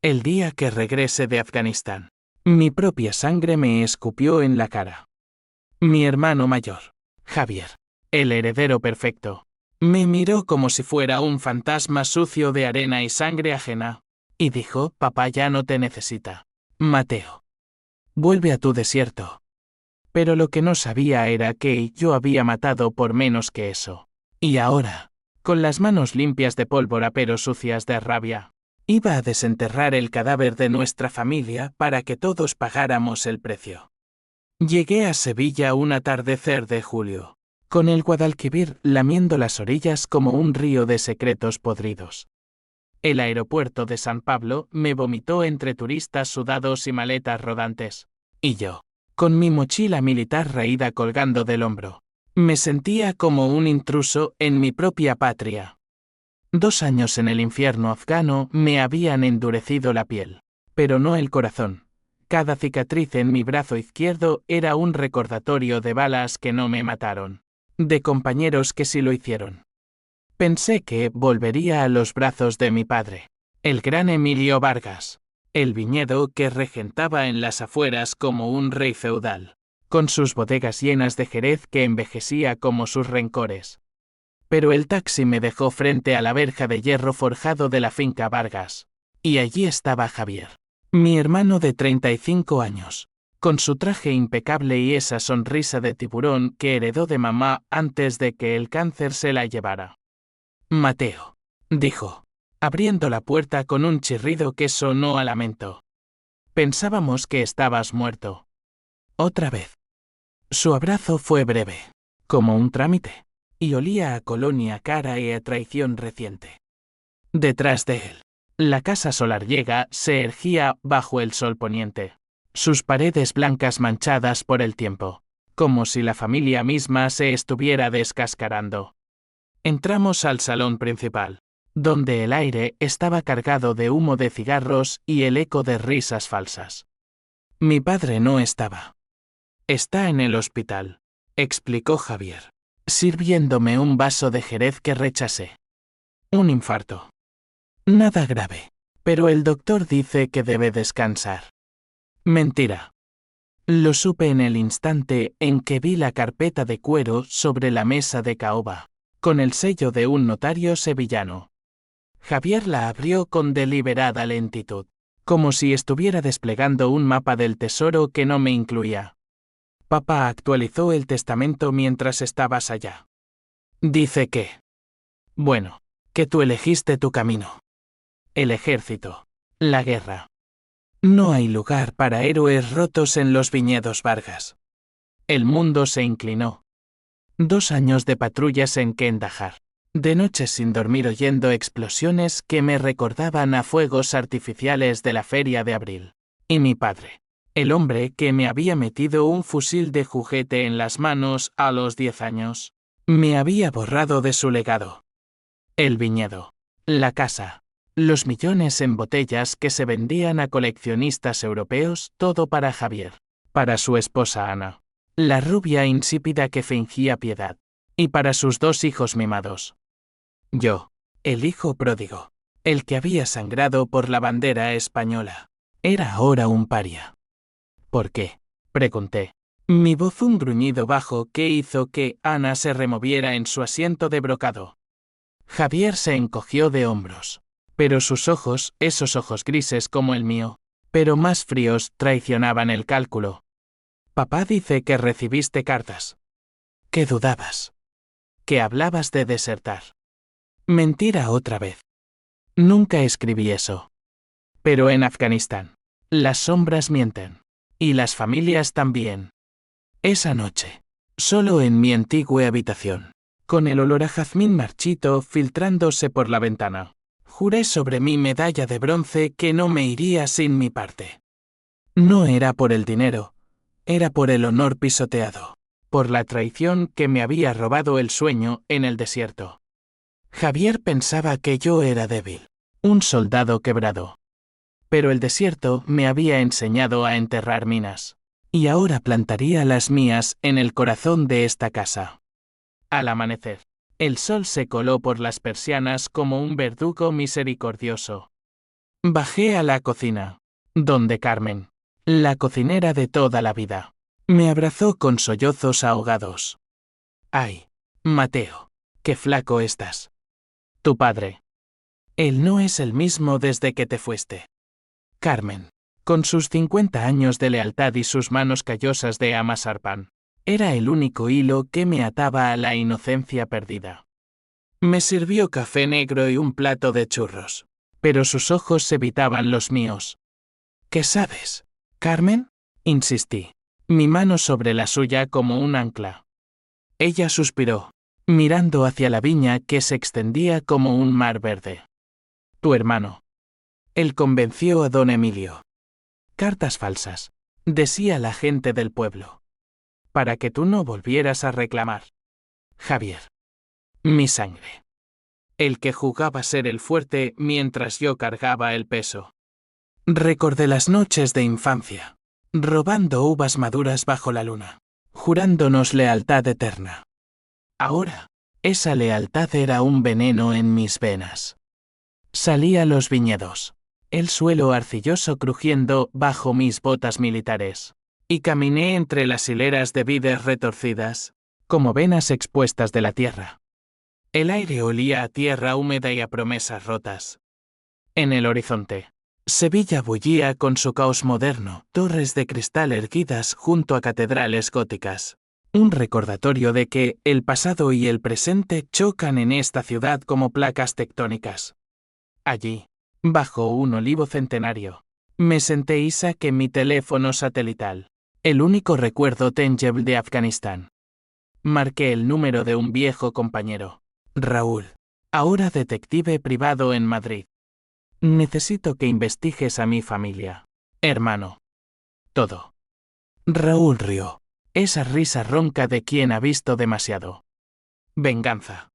El día que regrese de Afganistán, mi propia sangre me escupió en la cara. Mi hermano mayor, Javier, el heredero perfecto, me miró como si fuera un fantasma sucio de arena y sangre ajena, y dijo: papá ya no te necesita. Mateo, vuelve a tu desierto. Pero lo que no sabía era que yo había matado por menos que eso. Y ahora, con las manos limpias de pólvora pero sucias de rabia, iba a desenterrar el cadáver de nuestra familia para que todos pagáramos el precio. Llegué a Sevilla un atardecer de julio, con el Guadalquivir lamiendo las orillas como un río de secretos podridos. El aeropuerto de San Pablo me vomitó entre turistas sudados y maletas rodantes. Y yo, con mi mochila militar raída colgando del hombro, me sentía como un intruso en mi propia patria. 2 años en el infierno afgano me habían endurecido la piel, pero no el corazón. Cada cicatriz en mi brazo izquierdo era un recordatorio de balas que no me mataron, de compañeros que sí lo hicieron. Pensé que volvería a los brazos de mi padre, el gran Emilio Vargas, el viñedo que regentaba en las afueras como un rey feudal, con sus bodegas llenas de jerez que envejecía como sus rencores. Pero el taxi me dejó frente a la verja de hierro forjado de la finca Vargas, y allí estaba Javier, mi hermano de 35 años, con su traje impecable y esa sonrisa de tiburón que heredó de mamá antes de que el cáncer se la llevara. Mateo, dijo, abriendo la puerta con un chirrido que sonó a lamento. Pensábamos que estabas muerto. Otra vez. Su abrazo fue breve, como un trámite, y olía a colonia cara y a traición reciente. Detrás de él, la casa solarriega se erguía bajo el sol poniente, sus paredes blancas manchadas por el tiempo, como si la familia misma se estuviera descascarando. Entramos al salón principal, donde el aire estaba cargado de humo de cigarros y el eco de risas falsas. Mi padre no estaba. Está en el hospital, explicó Javier, sirviéndome un vaso de jerez que rechacé. Un infarto. Nada grave, pero el doctor dice que debe descansar. Mentira. Lo supe en el instante en que vi la carpeta de cuero sobre la mesa de caoba, con el sello de un notario sevillano. Javier la abrió con deliberada lentitud, como si estuviera desplegando un mapa del tesoro que no me incluía. Papá actualizó el testamento mientras estabas allá. Dice que... Bueno, que tú elegiste tu camino. El ejército. La guerra. No hay lugar para héroes rotos en los viñedos Vargas. El mundo se inclinó. 2 años de patrullas en Kandahar. De noches sin dormir oyendo explosiones que me recordaban a fuegos artificiales de la feria de abril. Y mi padre, el hombre que me había metido un fusil de juguete en las manos a los 10 años, me había borrado de su legado. El viñedo, la casa, los millones en botellas que se vendían a coleccionistas europeos, todo para Javier, para su esposa Ana, la rubia insípida que fingía piedad, y para sus 2 hijos mimados. Yo, el hijo pródigo, el que había sangrado por la bandera española, era ahora un paria. ¿Por qué?, pregunté. Mi voz un gruñido bajo que hizo que Ana se removiera en su asiento de brocado. Javier se encogió de hombros, pero sus ojos, esos ojos grises como el mío, pero más fríos, traicionaban el cálculo. Papá dice que recibiste cartas. ¿Qué dudabas? Que hablabas de desertar. Mentira otra vez. Nunca escribí eso. Pero en Afganistán, las sombras mienten. Y las familias también. Esa noche, solo en mi antigua habitación, con el olor a jazmín marchito filtrándose por la ventana, juré sobre mi medalla de bronce que no me iría sin mi parte. No era por el dinero, era por el honor pisoteado, por la traición que me había robado el sueño en el desierto. Javier pensaba que yo era débil, un soldado quebrado. Pero el desierto me había enseñado a enterrar minas, y ahora plantaría las mías en el corazón de esta casa. Al amanecer, el sol se coló por las persianas como un verdugo misericordioso. Bajé a la cocina, donde Carmen, la cocinera de toda la vida, me abrazó con sollozos ahogados. ¡Ay, Mateo, qué flaco estás! Tu padre. Él no es el mismo desde que te fuiste. Carmen, con sus 50 años de lealtad y sus manos callosas de amasar pan, era el único hilo que me ataba a la inocencia perdida. Me sirvió café negro y un plato de churros, pero sus ojos evitaban los míos. ¿Qué sabes, Carmen? Insistí, mi mano sobre la suya como un ancla. Ella suspiró, mirando hacia la viña que se extendía como un mar verde. Tu hermano. Él convenció a don Emilio. Cartas falsas, decía la gente del pueblo. Para que tú no volvieras a reclamar. Javier. Mi sangre. El que jugaba ser el fuerte mientras yo cargaba el peso. Recordé las noches de infancia, robando uvas maduras bajo la luna, jurándonos lealtad eterna. Ahora, esa lealtad era un veneno en mis venas. Salí a los viñedos, el suelo arcilloso crujiendo bajo mis botas militares, y caminé entre las hileras de vides retorcidas, como venas expuestas de la tierra. El aire olía a tierra húmeda y a promesas rotas. En el horizonte, Sevilla bullía con su caos moderno, torres de cristal erguidas junto a catedrales góticas. Un recordatorio de que el pasado y el presente chocan en esta ciudad como placas tectónicas. Allí, bajo un olivo centenario, me senté y saqué mi teléfono satelital, el único recuerdo tangible de Afganistán. Marqué el número de un viejo compañero. Raúl, ahora detective privado en Madrid. Necesito que investigues a mi familia. Hermano. Todo. Raúl rió. Esa risa ronca de quien ha visto demasiado. Venganza.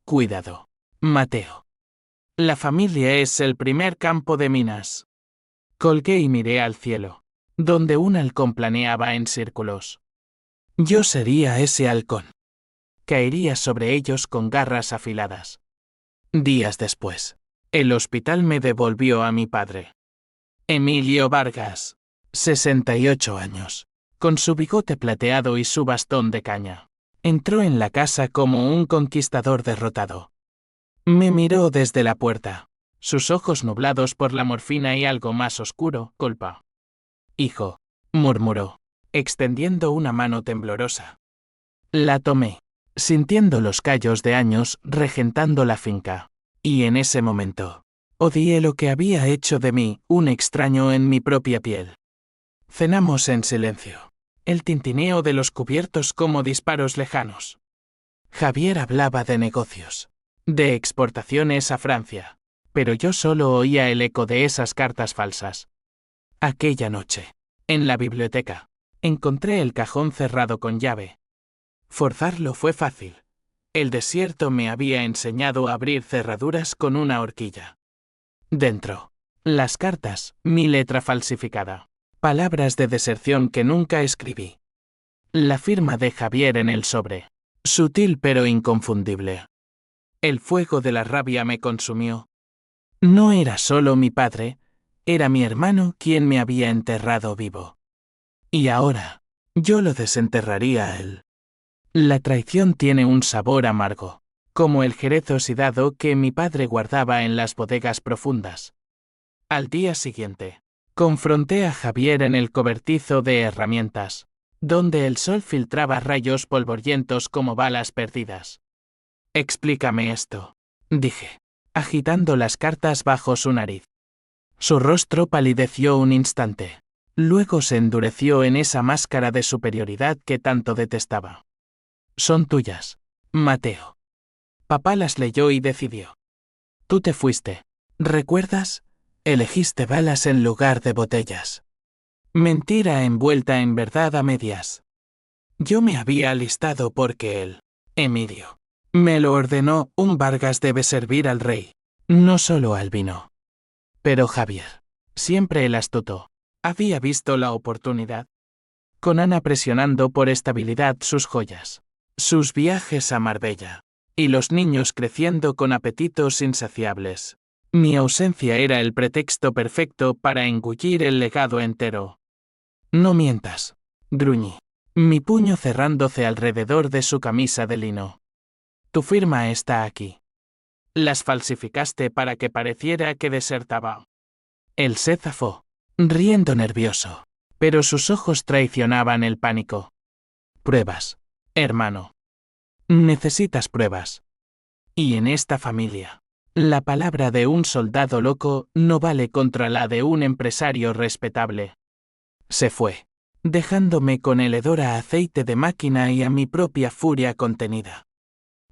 Cuidado. Mateo. La familia es el primer campo de minas. Colgué y miré al cielo, donde un halcón planeaba en círculos. Yo sería ese halcón. Caería sobre ellos con garras afiladas. Días después, el hospital me devolvió a mi padre. Emilio Vargas, 68 años, con su bigote plateado y su bastón de caña. Entró en la casa como un conquistador derrotado. Me miró desde la puerta, sus ojos nublados por la morfina y algo más oscuro, culpa. Hijo, murmuró, extendiendo una mano temblorosa. La tomé, sintiendo los callos de años regentando la finca, y en ese momento, odié lo que había hecho de mí un extraño en mi propia piel. Cenamos en silencio, el tintineo de los cubiertos como disparos lejanos. Javier hablaba de negocios, de exportaciones a Francia, pero yo solo oía el eco de esas cartas falsas. Aquella noche, en la biblioteca, encontré el cajón cerrado con llave. Forzarlo fue fácil. El desierto me había enseñado a abrir cerraduras con una horquilla. Dentro, las cartas, mi letra falsificada, palabras de deserción que nunca escribí. La firma de Javier en el sobre, sutil pero inconfundible. El fuego de la rabia me consumió. No era solo mi padre, era mi hermano quien me había enterrado vivo. Y ahora, yo lo desenterraría a él. La traición tiene un sabor amargo, como el jerez oxidado que mi padre guardaba en las bodegas profundas. Al día siguiente, confronté a Javier en el cobertizo de herramientas, donde el sol filtraba rayos polvorientos como balas perdidas. Explícame esto, dije, agitando las cartas bajo su nariz. Su rostro palideció un instante, luego se endureció en esa máscara de superioridad que tanto detestaba. Son tuyas, Mateo. Papá las leyó y decidió. Tú te fuiste, ¿recuerdas? Elegiste balas en lugar de botellas. Mentira envuelta en verdad a medias. Yo me había alistado porque él, Emilio, me lo ordenó. Un Vargas debe servir al rey, no solo al vino. Pero Javier, siempre el astuto, había visto la oportunidad. Con Ana presionando por estabilidad sus joyas, sus viajes a Marbella, y los niños creciendo con apetitos insaciables. Mi ausencia era el pretexto perfecto para engullir el legado entero. No mientas, gruñí, mi puño cerrándose alrededor de su camisa de lino. Tu firma está aquí. Las falsificaste para que pareciera que desertaba. Él se zafó, riendo nervioso, pero sus ojos traicionaban el pánico. Pruebas, hermano. Necesitas pruebas. Y en esta familia, la palabra de un soldado loco no vale contra la de un empresario respetable. Se fue, dejándome con el hedor a aceite de máquina y a mi propia furia contenida.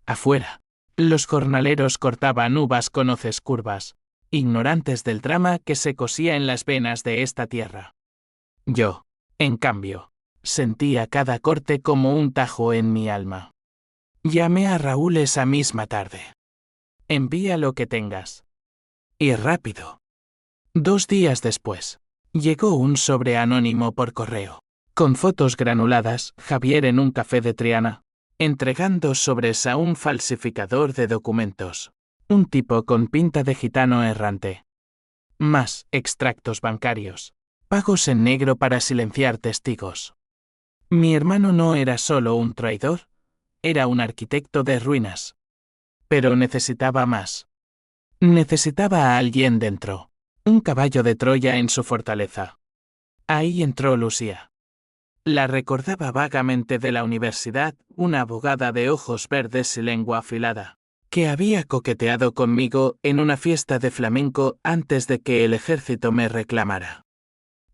Afuera, los jornaleros cortaban uvas con hoces curvas, ignorantes del drama que se cosía en las venas de esta tierra. Yo, en cambio, sentía cada corte como un tajo en mi alma. Llamé a Raúl esa misma tarde. Envía lo que tengas. Y rápido. 2 días después, llegó un sobre anónimo por correo, con fotos granuladas, Javier en un café de Triana, entregando sobres a un falsificador de documentos, un tipo con pinta de gitano errante. Más extractos bancarios, pagos en negro para silenciar testigos. Mi hermano no era solo un traidor, era un arquitecto de ruinas. Pero necesitaba más. Necesitaba a alguien dentro. Un caballo de Troya en su fortaleza. Ahí entró Lucía. La recordaba vagamente de la universidad, una abogada de ojos verdes y lengua afilada, que había coqueteado conmigo en una fiesta de flamenco antes de que el ejército me reclamara.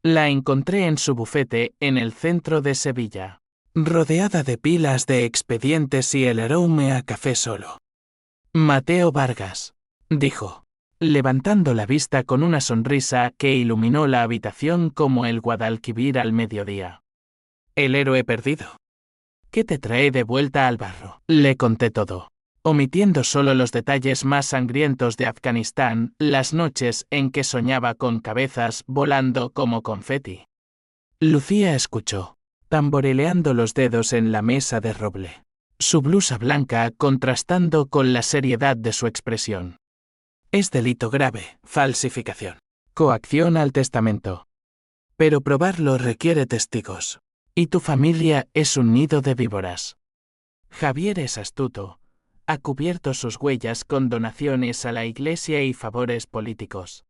La encontré en su bufete en el centro de Sevilla, rodeada de pilas de expedientes y el aroma a café solo. Mateo Vargas, dijo, levantando la vista con una sonrisa que iluminó la habitación como el Guadalquivir al mediodía. El héroe perdido. ¿Qué te trae de vuelta al barro? Le conté todo, omitiendo solo los detalles más sangrientos de Afganistán, las noches en que soñaba con cabezas volando como confeti. Lucía escuchó, tamborileando los dedos en la mesa de roble, su blusa blanca contrastando con la seriedad de su expresión. Es delito grave, falsificación, coacción al testamento. Pero probarlo requiere testigos. Y tu familia es un nido de víboras. Javier es astuto. Ha cubierto sus huellas con donaciones a la iglesia y favores políticos.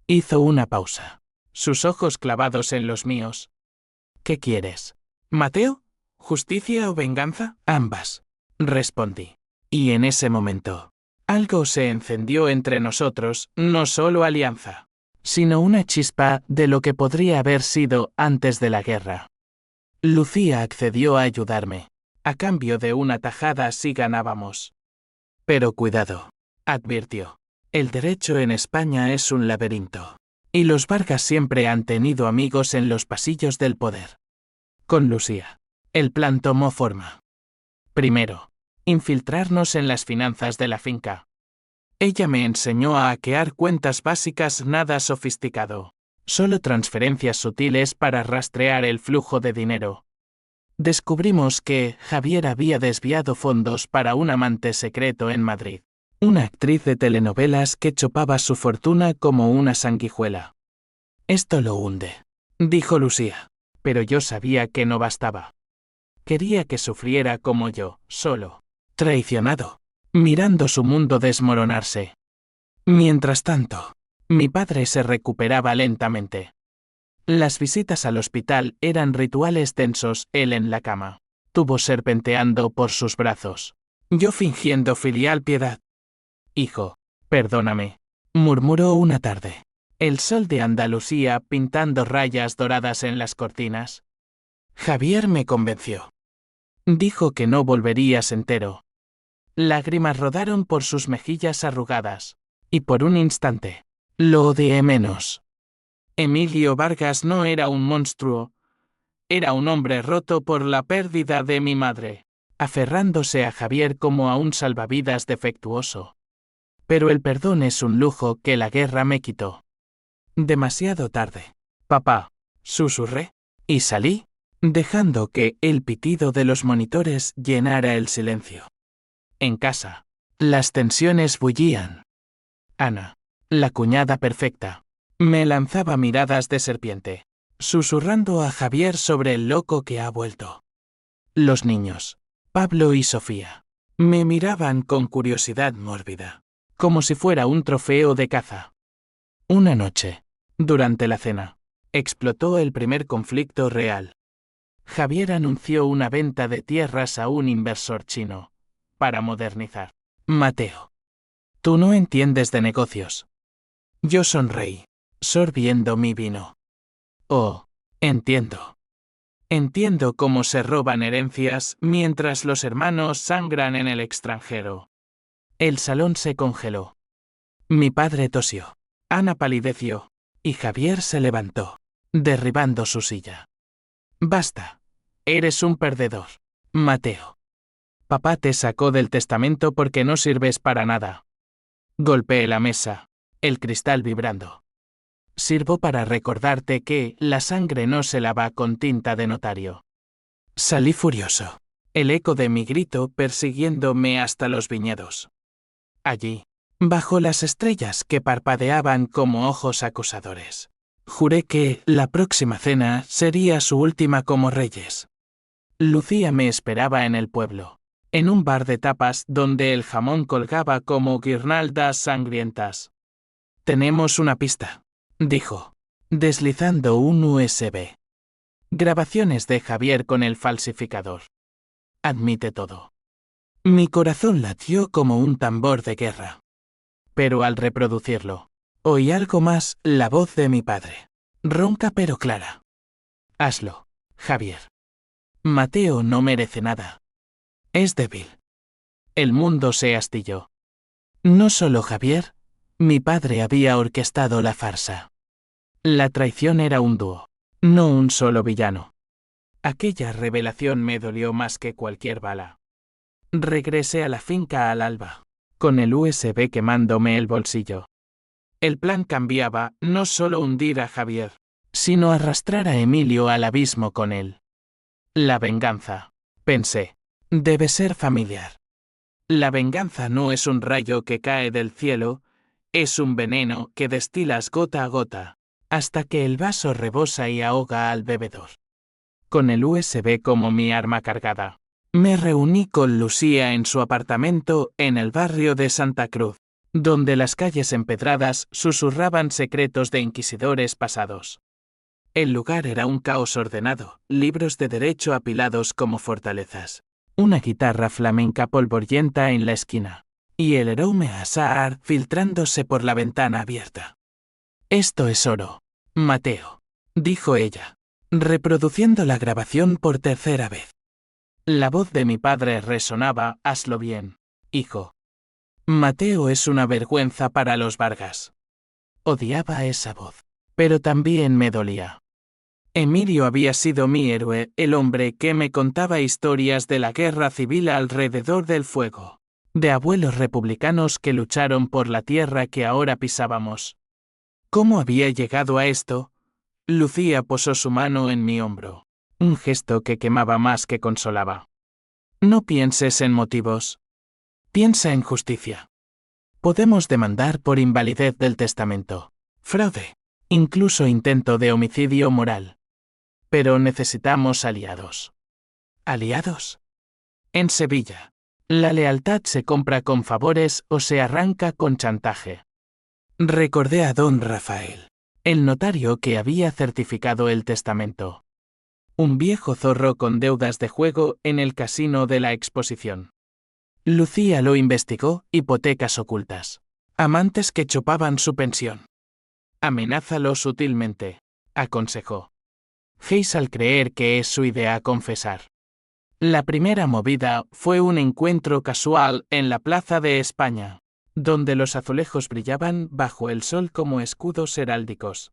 Hizo una pausa, sus ojos clavados en los míos. ¿Qué quieres? ¿Mateo? ¿Justicia o venganza? Ambas, respondí. Y en ese momento, algo se encendió entre nosotros, no solo alianza, sino una chispa de lo que podría haber sido antes de la guerra. Lucía accedió a ayudarme, a cambio de una tajada si ganábamos. Pero cuidado, advirtió. El derecho en España es un laberinto. Y los Vargas siempre han tenido amigos en los pasillos del poder. Con Lucía, el plan tomó forma. Primero, infiltrarnos en las finanzas de la finca. Ella me enseñó a hackear cuentas básicas nada sofisticado, solo transferencias sutiles para rastrear el flujo de dinero. Descubrimos que Javier había desviado fondos para un amante secreto en Madrid, una actriz de telenovelas que chupaba su fortuna como una sanguijuela. Esto lo hunde, dijo Lucía, pero yo sabía que no bastaba. Quería que sufriera como yo, solo, traicionado, mirando su mundo desmoronarse. Mientras tanto, mi padre se recuperaba lentamente. Las visitas al hospital eran rituales tensos, él en la cama, tubo serpenteando por sus brazos, yo fingiendo filial piedad. Hijo, perdóname, murmuró una tarde, el sol de Andalucía pintando rayas doradas en las cortinas. Javier me convenció. Dijo que no volverías entero. Lágrimas rodaron por sus mejillas arrugadas, y por un instante, lo odié menos. Emilio Vargas no era un monstruo, era un hombre roto por la pérdida de mi madre, aferrándose a Javier como a un salvavidas defectuoso. Pero el perdón es un lujo que la guerra me quitó. Demasiado tarde. Papá, susurré, y salí, dejando que el pitido de los monitores llenara el silencio. En casa, las tensiones bullían. Ana, La cuñada perfecta. Me lanzaba miradas de serpiente, susurrando a Javier sobre el loco que ha vuelto. Los niños, Pablo y Sofía, me miraban con curiosidad mórbida, como si fuera un trofeo de caza. Una noche, durante la cena, explotó el primer conflicto real. Javier anunció una venta de tierras a un inversor chino, para modernizar. Mateo. Tú no entiendes de negocios. Yo sonreí, sorbiendo mi vino. Oh, entiendo. Entiendo cómo se roban herencias mientras los hermanos sangran en el extranjero. El salón se congeló. Mi padre tosió. Ana palideció, y Javier se levantó, derribando su silla. Basta. Eres un perdedor, Mateo. Papá te sacó del testamento porque no sirves para nada. Golpeé la mesa, el cristal vibrando. Sirvo para recordarte que la sangre no se lava con tinta de notario. Salí furioso, el eco de mi grito persiguiéndome hasta los viñedos. Allí, bajo las estrellas que parpadeaban como ojos acusadores, juré que la próxima cena sería su última como reyes. Lucía me esperaba en el pueblo, en un bar de tapas donde el jamón colgaba como guirnaldas sangrientas. Tenemos una pista, dijo, deslizando un USB. Grabaciones de Javier con el falsificador. Admite todo. Mi corazón latió como un tambor de guerra. Pero al reproducirlo, oí algo más, la voz de mi padre. Ronca pero clara. Hazlo, Javier. Mateo no merece nada. Es débil. El mundo se astilló. No solo Javier, mi padre había orquestado la farsa. La traición era un dúo, no un solo villano. Aquella revelación me dolió más que cualquier bala. Regresé a la finca al alba, con el USB quemándome el bolsillo. El plan cambiaba, no solo hundir a Javier, sino arrastrar a Emilio al abismo con él. La venganza, pensé, debe ser familiar. La venganza no es un rayo que cae del cielo, es un veneno que destilas gota a gota, hasta que el vaso rebosa y ahoga al bebedor. Con el USB como mi arma cargada, me reuní con Lucía en su apartamento en el barrio de Santa Cruz, donde las calles empedradas susurraban secretos de inquisidores pasados. El lugar era un caos ordenado, libros de derecho apilados como fortalezas, una guitarra flamenca polvorienta en la esquina, y el aroma a azahar filtrándose por la ventana abierta. Esto es oro, Mateo, dijo ella, reproduciendo la grabación por tercera vez. La voz de mi padre resonaba, hazlo bien, hijo. Mateo es una vergüenza para los Vargas. Odiaba esa voz, pero también me dolía. Emilio había sido mi héroe, el hombre que me contaba historias de la guerra civil alrededor del fuego, de abuelos republicanos que lucharon por la tierra que ahora pisábamos. ¿Cómo había llegado a esto? Lucía posó su mano en mi hombro, un gesto que quemaba más que consolaba. No pienses en motivos. Piensa en justicia. Podemos demandar por invalidez del testamento, fraude, incluso intento de homicidio moral. Pero necesitamos aliados. ¿Aliados? En Sevilla, la lealtad se compra con favores o se arranca con chantaje. Recordé a don Rafael, el notario que había certificado el testamento. Un viejo zorro con deudas de juego en el casino de la Exposición. Lucía lo investigó, hipotecas ocultas. Amantes que chupaban su pensión. Amenázalo sutilmente, aconsejó. Hayes al creer que es su idea confesar. La primera movida fue un encuentro casual en la Plaza de España, donde los azulejos brillaban bajo el sol como escudos heráldicos.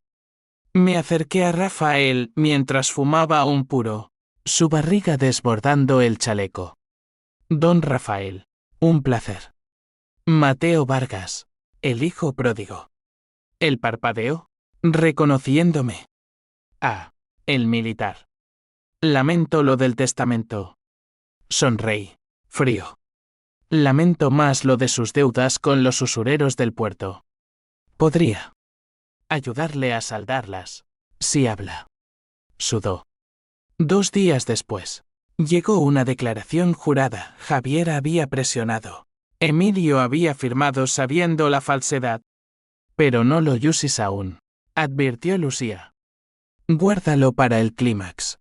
Me acerqué a Rafael mientras fumaba un puro, su barriga desbordando el chaleco. Don Rafael, un placer. Mateo Vargas, el hijo pródigo. Él parpadeó, reconociéndome. Ah. El militar. Lamento lo del testamento. Sonreí, frío. Lamento más lo de sus deudas con los usureros del puerto. Podría ayudarle a saldarlas. Si habla. Sudó. 2 días después. Llegó una declaración jurada. Javier había presionado. Emilio había firmado sabiendo la falsedad. Pero no lo uses aún, advirtió Lucía. Guárdalo para el clímax.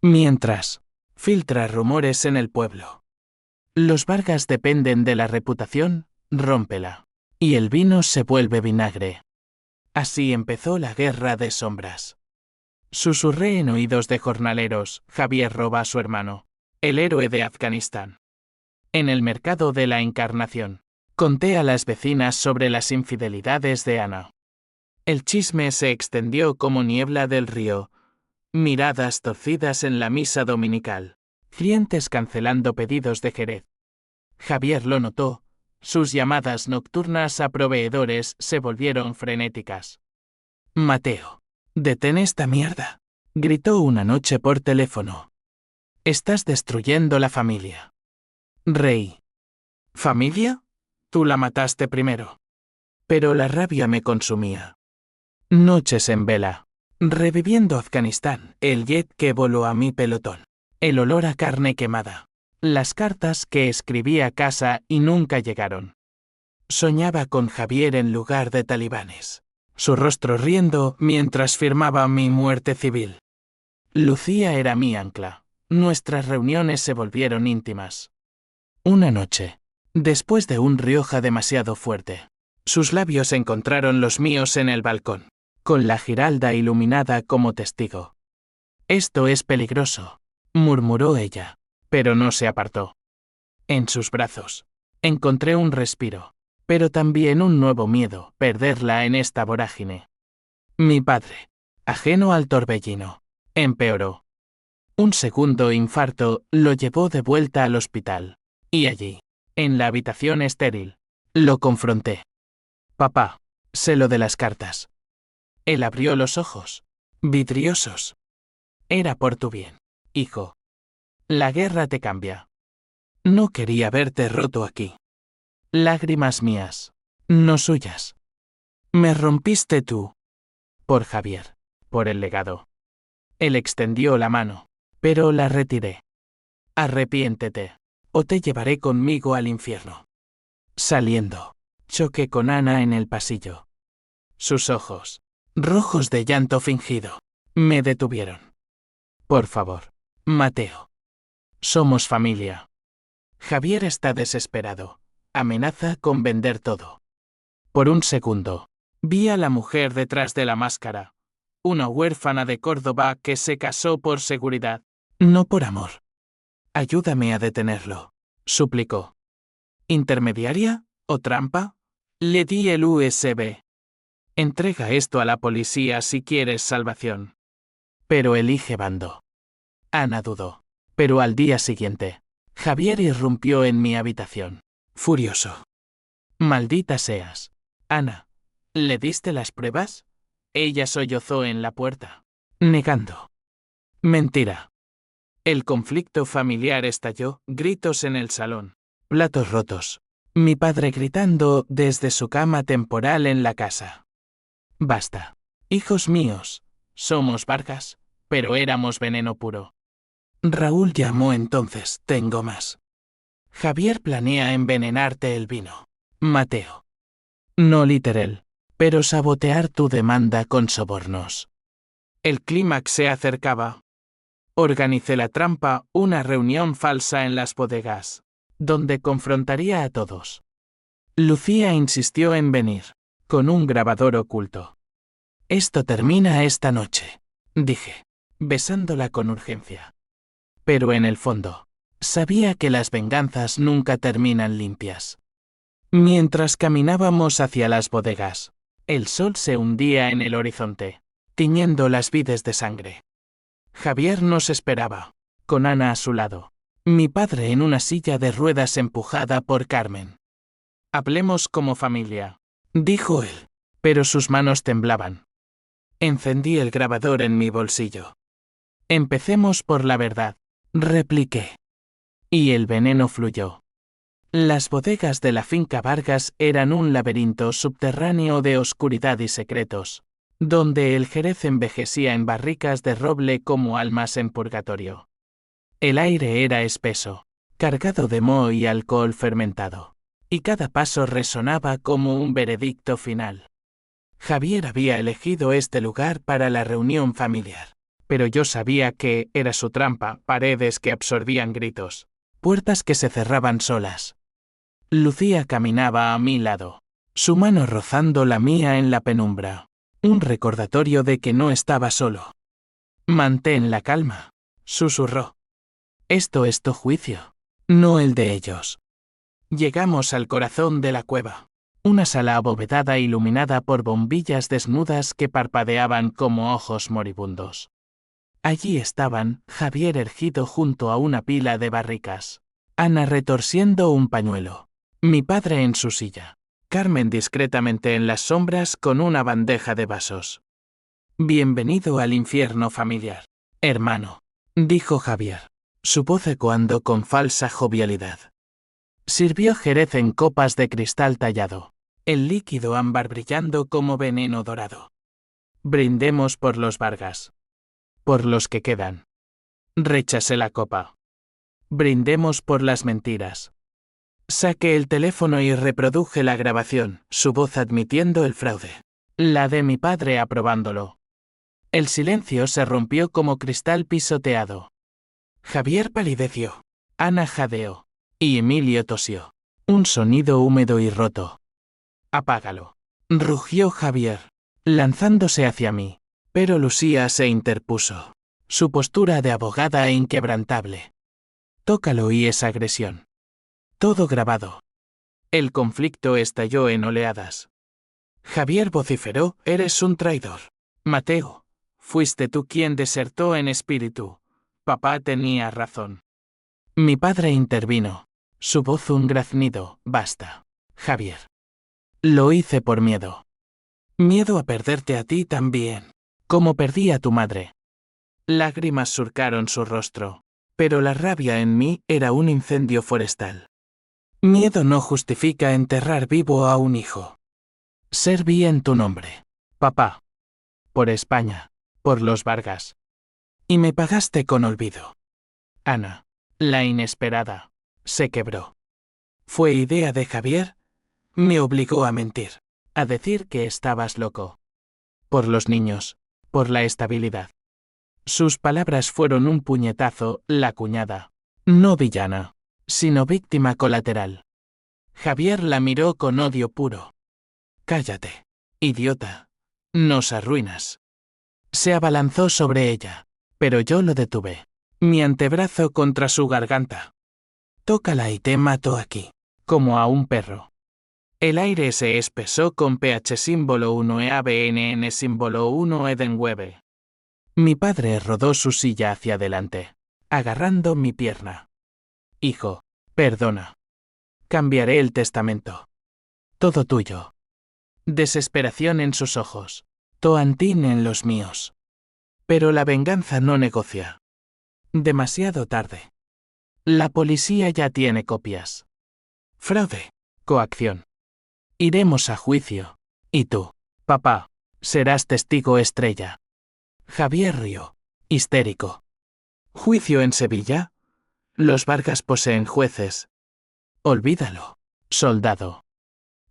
Mientras, filtra rumores en el pueblo. Los Vargas dependen de la reputación, rómpela. Y el vino se vuelve vinagre. Así empezó la guerra de sombras. Susurré en oídos de jornaleros, Javier roba a su hermano, el héroe de Afganistán. En el mercado de la Encarnación, conté a las vecinas sobre las infidelidades de Ana. El chisme se extendió como niebla del río. Miradas torcidas en la misa dominical. Clientes cancelando pedidos de Jerez. Javier lo notó. Sus llamadas nocturnas a proveedores se volvieron frenéticas. Mateo, detén esta mierda, gritó una noche por teléfono. Estás destruyendo la familia. Reí. ¿Familia? Tú la mataste primero. Pero la rabia me consumía. Noches en vela. Reviviendo Afganistán, el jet que voló a mi pelotón. El olor a carne quemada. Las cartas que escribí a casa y nunca llegaron. Soñaba con Javier en lugar de talibanes. Su rostro riendo mientras firmaba mi muerte civil. Lucía era mi ancla. Nuestras reuniones se volvieron íntimas. Una noche, después de un Rioja demasiado fuerte, sus labios encontraron los míos en el balcón, con la Giralda iluminada como testigo. Esto es peligroso, murmuró ella, pero no se apartó. En sus brazos, encontré un respiro, pero también un nuevo miedo, perderla en esta vorágine. Mi padre, ajeno al torbellino, empeoró. Un segundo infarto lo llevó de vuelta al hospital, y allí, en la habitación estéril, lo confronté. Papá, sé lo de las cartas. Él abrió los ojos, vidriosos. Era por tu bien, hijo. La guerra te cambia. No quería verte roto aquí. Lágrimas mías, no suyas. Me rompiste tú. Por Javier, por el legado. Él extendió la mano, pero la retiré. Arrepiéntete, o te llevaré conmigo al infierno. Saliendo, choqué con Ana en el pasillo. Sus ojos, rojos de llanto fingido, me detuvieron. Por favor, Mateo. Somos familia. Javier está desesperado. Amenaza con vender todo. Por un segundo, vi a la mujer detrás de la máscara. Una huérfana de Córdoba que se casó por seguridad, no por amor. Ayúdame a detenerlo, suplicó. ¿Intermediaria o trampa? Le di el USB. Entrega esto a la policía si quieres salvación. Pero elige bando. Ana dudó. Pero al día siguiente, Javier irrumpió en mi habitación, furioso. Maldita seas. Ana, ¿le diste las pruebas? Ella sollozó en la puerta, negando. Mentira. El conflicto familiar estalló, gritos en el salón, platos rotos. Mi padre gritando desde su cama temporal en la casa. Basta. Hijos míos, somos Vargas, pero éramos veneno puro. Raúl llamó entonces, tengo más. Javier planea envenenarte el vino. Mateo. No literal, pero sabotear tu demanda con sobornos. El clímax se acercaba. Organicé la trampa, una reunión falsa en las bodegas, donde confrontaría a todos. Lucía insistió en venir, con un grabador oculto. Esto termina esta noche, dije, besándola con urgencia. Pero en el fondo, sabía que las venganzas nunca terminan limpias. Mientras caminábamos hacia las bodegas, el sol se hundía en el horizonte, tiñendo las vides de sangre. Javier nos esperaba, con Ana a su lado, mi padre en una silla de ruedas empujada por Carmen. Hablemos como familia, dijo él, pero sus manos temblaban. Encendí el grabador en mi bolsillo. Empecemos por la verdad, repliqué. Y el veneno fluyó. Las bodegas de la finca Vargas eran un laberinto subterráneo de oscuridad y secretos, donde el jerez envejecía en barricas de roble como almas en purgatorio. El aire era espeso, cargado de moho y alcohol fermentado, y cada paso resonaba como un veredicto final. Javier había elegido este lugar para la reunión familiar, pero yo sabía que era su trampa: paredes que absorbían gritos, puertas que se cerraban solas. Lucía caminaba a mi lado, su mano rozando la mía en la penumbra, un recordatorio de que no estaba solo. «Mantén la calma», susurró. «Esto es tu juicio, no el de ellos». Llegamos al corazón de la cueva, una sala abovedada iluminada por bombillas desnudas que parpadeaban como ojos moribundos. Allí estaban, Javier erguido junto a una pila de barricas, Ana retorciendo un pañuelo, mi padre en su silla, Carmen discretamente en las sombras con una bandeja de vasos. «Bienvenido al infierno familiar, hermano», dijo Javier, su voz ecoando con falsa jovialidad. Sirvió jerez en copas de cristal tallado, el líquido ámbar brillando como veneno dorado. «Brindemos por los Vargas. Por los que quedan». Rechacé la copa. «Brindemos por las mentiras». Saqué el teléfono y reproduje la grabación, su voz admitiendo el fraude, la de mi padre aprobándolo. El silencio se rompió como cristal pisoteado. Javier palideció, Ana jadeó, y Emilio tosió. Un sonido húmedo y roto. «Apágalo», rugió Javier, lanzándose hacia mí, pero Lucía se interpuso, su postura de abogada e inquebrantable. «Tócalo y es agresión». Todo grabado. El conflicto estalló en oleadas. Javier vociferó: «Eres un traidor. Mateo, fuiste tú quien desertó en espíritu. Papá tenía razón». Mi padre intervino, su voz un graznido: «Basta, Javier. Lo hice por miedo. Miedo a perderte a ti también, como perdí a tu madre». Lágrimas surcaron su rostro, pero la rabia en mí era un incendio forestal. Miedo no justifica enterrar vivo a un hijo. Serví en tu nombre, papá. Por España, por los Vargas. Y me pagaste con olvido. Ana, la inesperada, se quebró. Fue idea de Javier. Me obligó a mentir, a decir que estabas loco. Por los niños, por la estabilidad. Sus palabras fueron un puñetazo: la cuñada, no villana, sino víctima colateral. Javier la miró con odio puro. «Cállate, idiota. Nos arruinas». Se abalanzó sobre ella, pero yo lo detuve, mi antebrazo contra su garganta. «Tócala y te mato aquí, como a un perro». El aire se espesó con pH símbolo 1 EABNN símbolo 1 Edenwebe. Mi padre rodó su silla hacia adelante, agarrando mi pierna. «Hijo, perdona. Cambiaré el testamento. Todo tuyo». Desesperación en sus ojos, Toantín en los míos. Pero la venganza no negocia. Demasiado tarde. La policía ya tiene copias. Fraude, coacción. Iremos a juicio, y tú, papá, serás testigo estrella. Javier rió, histérico. ¿Juicio en Sevilla? Los Vargas poseen jueces. Olvídalo, soldado.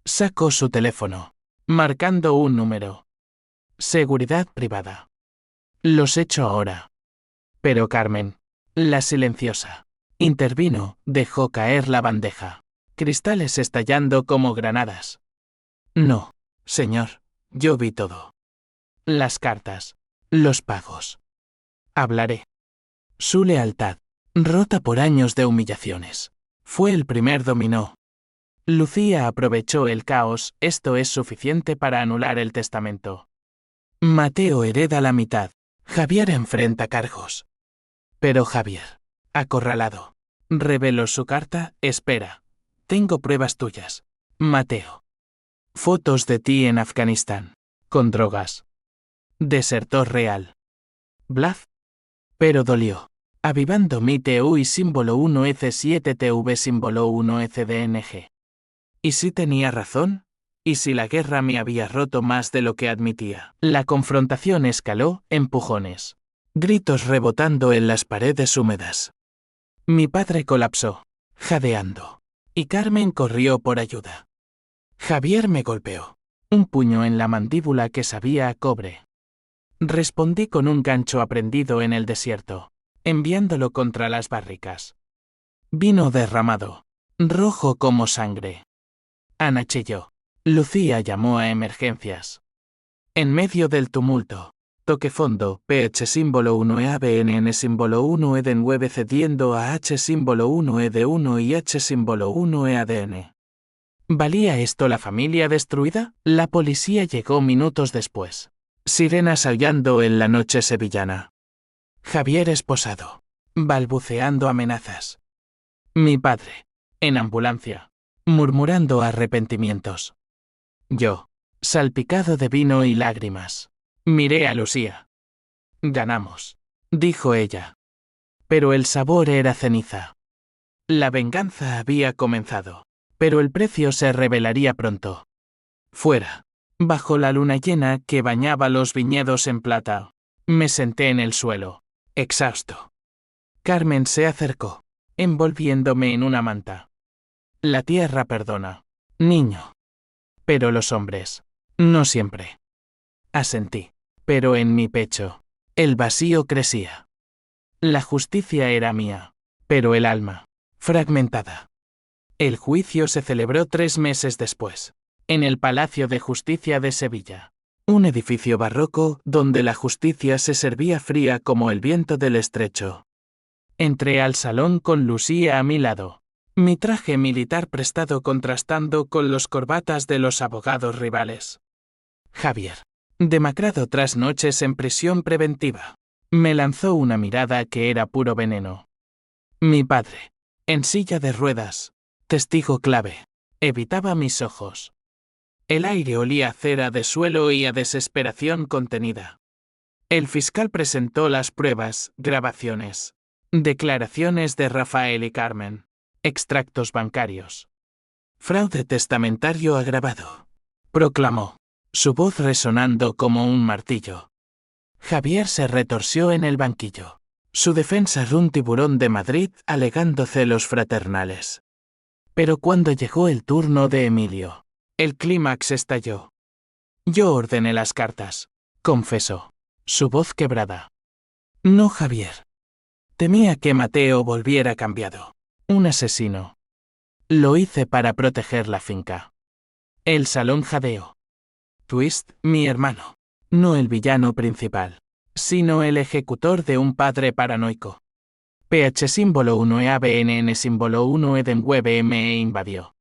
Sacó su teléfono, marcando un número. Seguridad privada. Los echo ahora. Pero Carmen, la silenciosa, intervino, dejó caer la bandeja. Cristales estallando como granadas. «No, señor, yo vi todo. Las cartas, los pagos. Hablaré. Su lealtad, rota por años de humillaciones, fue el primer dominó. Lucía aprovechó el caos. Esto es suficiente para anular el testamento. Mateo hereda la mitad. Javier enfrenta cargos. Pero Javier, acorralado, reveló su carta. Espera, tengo pruebas tuyas, Mateo. Fotos de ti en Afganistán, con drogas. Desertor real. Blaz. Pero dolió. Avivando mi TU y símbolo 1EC7TV símbolo 1ECDNG. ¿Y si tenía razón? ¿Y si la guerra me había roto más de lo que admitía? La confrontación escaló, empujones. Gritos rebotando en las paredes húmedas. Mi padre colapsó, jadeando. Y Carmen corrió por ayuda. Javier me golpeó. Un puño en la mandíbula que sabía a cobre. Respondí con un gancho aprendido en el desierto, enviándolo contra las barricas. Vino derramado, rojo como sangre. Ana chilló. Lucía llamó a emergencias. En medio del tumulto, toque fondo, PH símbolo 1EABNN símbolo 1ED9 cediendo a H símbolo 1ED1 y H símbolo 1EADN. ¿Valía esto la familia destruida? La policía llegó minutos después. Sirenas aullando en la noche sevillana. Javier esposado, balbuceando amenazas. Mi padre, en ambulancia, murmurando arrepentimientos. Yo, salpicado de vino y lágrimas, miré a Lucía. Ganamos, dijo ella. Pero el sabor era ceniza. La venganza había comenzado, pero el precio se revelaría pronto. Fuera, bajo la luna llena que bañaba los viñedos en plata, me senté en el suelo, exhausto. Carmen se acercó, envolviéndome en una manta. La tierra perdona, niño. Pero los hombres, no siempre. Asentí, pero en mi pecho, el vacío crecía. La justicia era mía, pero el alma, fragmentada. El juicio se celebró 3 meses después, en el Palacio de Justicia de Sevilla, un edificio barroco donde la justicia se servía fría como el viento del estrecho. Entré al salón con Lucía a mi lado, mi traje militar prestado contrastando con los corbatas de los abogados rivales. Javier, demacrado tras noches en prisión preventiva, me lanzó una mirada que era puro veneno. Mi padre, en silla de ruedas, testigo clave, evitaba mis ojos. El aire olía a cera de suelo y a desesperación contenida. El fiscal presentó las pruebas, grabaciones, declaraciones de Rafael y Carmen, extractos bancarios. Fraude testamentario agravado, proclamó, su voz resonando como un martillo. Javier se retorció en el banquillo. Su defensa era un tiburón de Madrid alegando celos fraternales. Pero cuando llegó el turno de Emilio, el clímax estalló. Yo ordené las cartas, confesó, su voz quebrada. No, Javier. Temía que Mateo volviera cambiado, un asesino. Lo hice para proteger la finca. El salón jadeó. Twist, mi hermano, no el villano principal, sino el ejecutor de un padre paranoico. PH símbolo 1EABNN símbolo 1EDEN9 me invadió.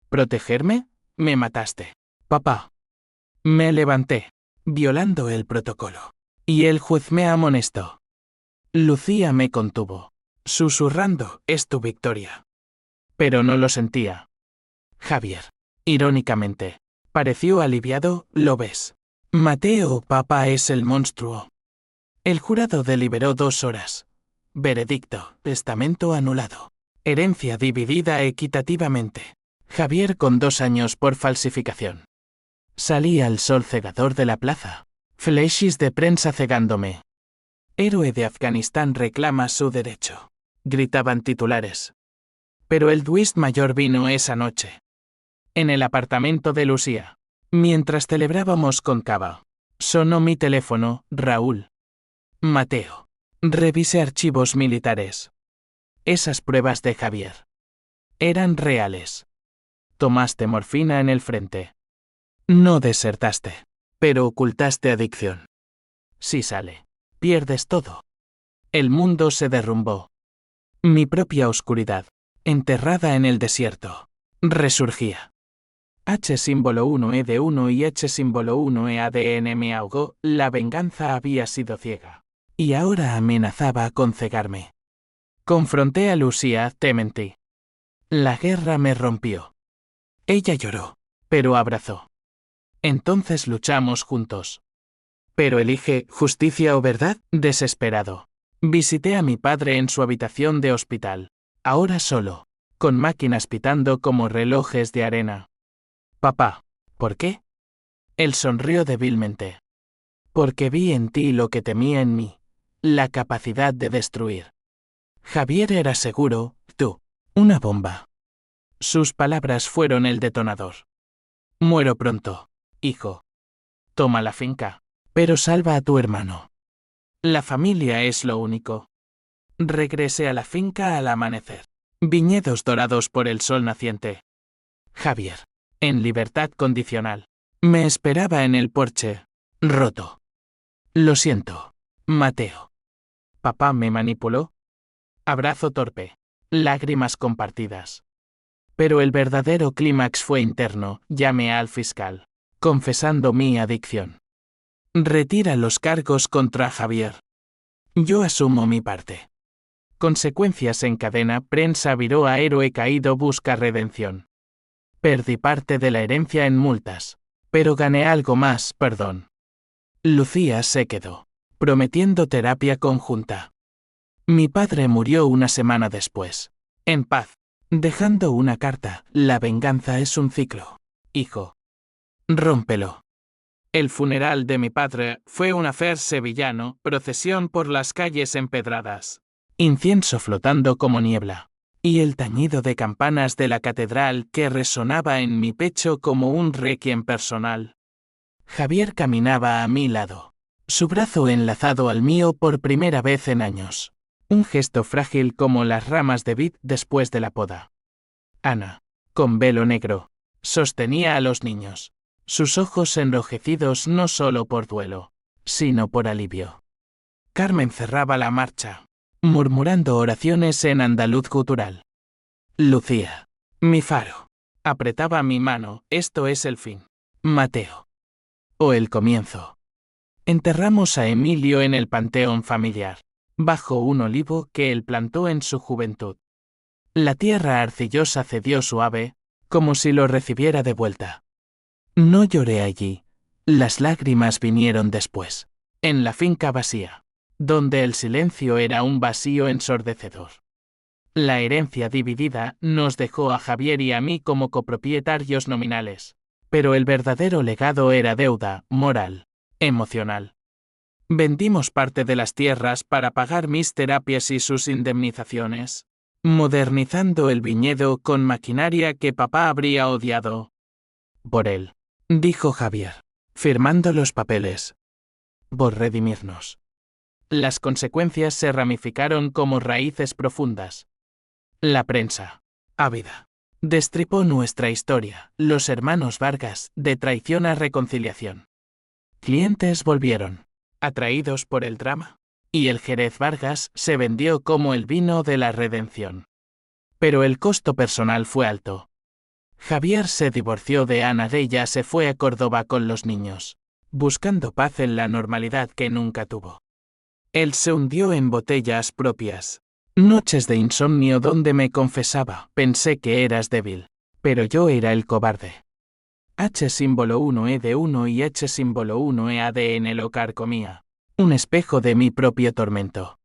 ¿Protegerme? Me mataste. Papá. Me levanté, violando el protocolo. Y el juez me amonestó. Lucía me contuvo, susurrando, es tu victoria. Pero no lo sentía. Javier, irónicamente, pareció aliviado, ¿lo ves? Mateo, papá es el monstruo. El jurado deliberó 2 horas. Veredicto, testamento anulado. Herencia dividida equitativamente. Javier con 2 años por falsificación. Salía el sol cegador de la plaza. Flashes de prensa cegándome. Héroe de Afganistán reclama su derecho. Gritaban titulares. Pero el twist mayor vino esa noche. En el apartamento de Lucía. Mientras celebrábamos con cava. Sonó mi teléfono, Raúl. Mateo. Revisé archivos militares. Esas pruebas de Javier. Eran reales. Tomaste morfina en el frente. No desertaste. Pero ocultaste adicción. Si sale, pierdes todo. El mundo se derrumbó. Mi propia oscuridad, enterrada en el desierto, resurgía. H símbolo 1ED1 y H símbolo 1EADN me ahogó, la venganza había sido ciega. Y ahora amenazaba con cegarme. Confronté a Lucía, te mentí. La guerra me rompió. Ella lloró, pero abrazó. Entonces luchamos juntos. Pero elige, justicia o verdad, desesperado. Visité a mi padre en su habitación de hospital, ahora solo, con máquinas pitando como relojes de arena. Papá, ¿por qué? Él sonrió débilmente. Porque vi en ti lo que temía en mí, la capacidad de destruir. Javier era seguro, tú, una bomba. Sus palabras fueron el detonador. Muero pronto, hijo. Toma la finca, pero salva a tu hermano. La familia es lo único. Regresé a la finca al amanecer. Viñedos dorados por el sol naciente. Javier, en libertad condicional, me esperaba en el porche, roto. Lo siento, Mateo. Papá me manipuló. Abrazo torpe. Lágrimas compartidas. Pero el verdadero clímax fue interno. Llamé al fiscal, confesando mi adicción. Retira los cargos contra Javier. Yo asumo mi parte. Consecuencias en cadena. Prensa viró a héroe caído busca redención. Perdí parte de la herencia en multas, pero gané algo más, perdón. Lucía se quedó, prometiendo terapia conjunta. Mi padre murió una semana después, en paz, dejando una carta. La venganza es un ciclo, hijo. Rómpelo. El funeral de mi padre fue un affair sevillano, procesión por las calles empedradas. Incienso flotando como niebla. Y el tañido de campanas de la catedral que resonaba en mi pecho como un requiem personal. Javier caminaba a mi lado, su brazo enlazado al mío por primera vez en años. Un gesto frágil como las ramas de vid después de la poda. Ana, con velo negro, sostenía a los niños, sus ojos enrojecidos no solo por duelo, sino por alivio. Carmen cerraba la marcha, murmurando oraciones en andaluz gutural. Lucía, mi faro, apretaba mi mano. Esto es el fin, Mateo. O el comienzo. Enterramos a Emilio en el panteón familiar, bajo un olivo que él plantó en su juventud. La tierra arcillosa cedió suave, como si lo recibiera de vuelta. No lloré allí, las lágrimas vinieron después, en la finca vacía, donde el silencio era un vacío ensordecedor. La herencia dividida nos dejó a Javier y a mí como copropietarios nominales, pero el verdadero legado era deuda, moral, emocional. Vendimos parte de las tierras para pagar mis terapias y sus indemnizaciones, modernizando el viñedo con maquinaria que papá habría odiado. Por él, dijo Javier, firmando los papeles. Por redimirnos. Las consecuencias se ramificaron como raíces profundas. La prensa, ávida, destripó nuestra historia. Los hermanos Vargas, de traición a reconciliación. Clientes volvieron, atraídos por el drama, y el Jerez Vargas se vendió como el vino de la redención. Pero el costo personal fue alto. Javier se divorció de Ana y ella se fue a Córdoba con los niños, buscando paz en la normalidad que nunca tuvo. Él se hundió en botellas propias. Noches de insomnio donde me confesaba, pensé que eras débil, pero yo era el cobarde. H símbolo 1 de 1 y H símbolo 1 ADN lo carcomía, un espejo de mi propio tormento.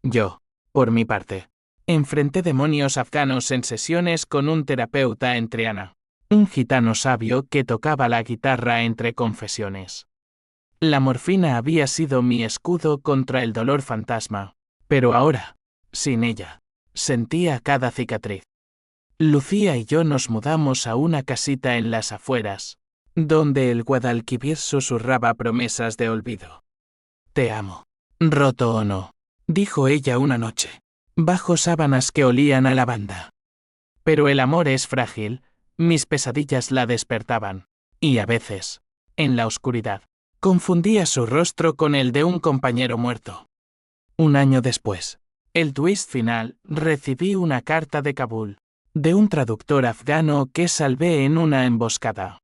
Yo, por mi parte, enfrenté demonios afganos en sesiones con un terapeuta en Triana, un gitano sabio que tocaba la guitarra entre confesiones. La morfina había sido mi escudo contra el dolor fantasma, pero ahora, sin ella, sentía cada cicatriz. Lucía y yo nos mudamos a una casita en las afueras, donde el Guadalquivir susurraba promesas de olvido. Te amo, roto o no, dijo ella una noche, bajo sábanas que olían a lavanda. Pero el amor es frágil, mis pesadillas la despertaban, y a veces, en la oscuridad, confundía su rostro con el de un compañero muerto. Un año después, el twist final, recibí una carta de Kabul, de un traductor afgano que salvé en una emboscada.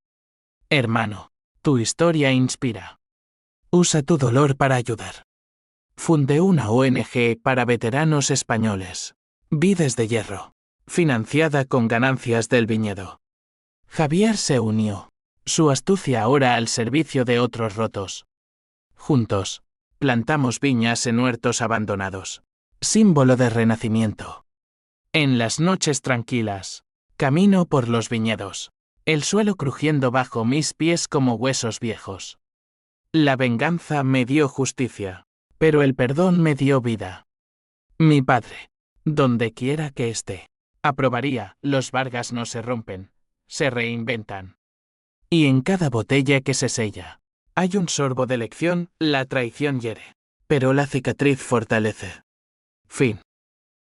Hermano, tu historia inspira. Usa tu dolor para ayudar. Fundé una ONG para veteranos españoles, Vides de Hierro, financiada con ganancias del viñedo. Javier se unió, su astucia ahora al servicio de otros rotos. Juntos, Plantamos viñas en huertos abandonados. Símbolo de renacimiento. En las noches tranquilas, camino por los viñedos. El suelo crujiendo bajo mis pies como huesos viejos. La venganza me dio justicia, pero el perdón me dio vida. Mi padre, donde quiera que esté, aprobaría, los Vargas no se rompen, se reinventan. Y en cada botella que se sella, hay un sorbo de lección, la traición hiere, pero la cicatriz fortalece. Fin.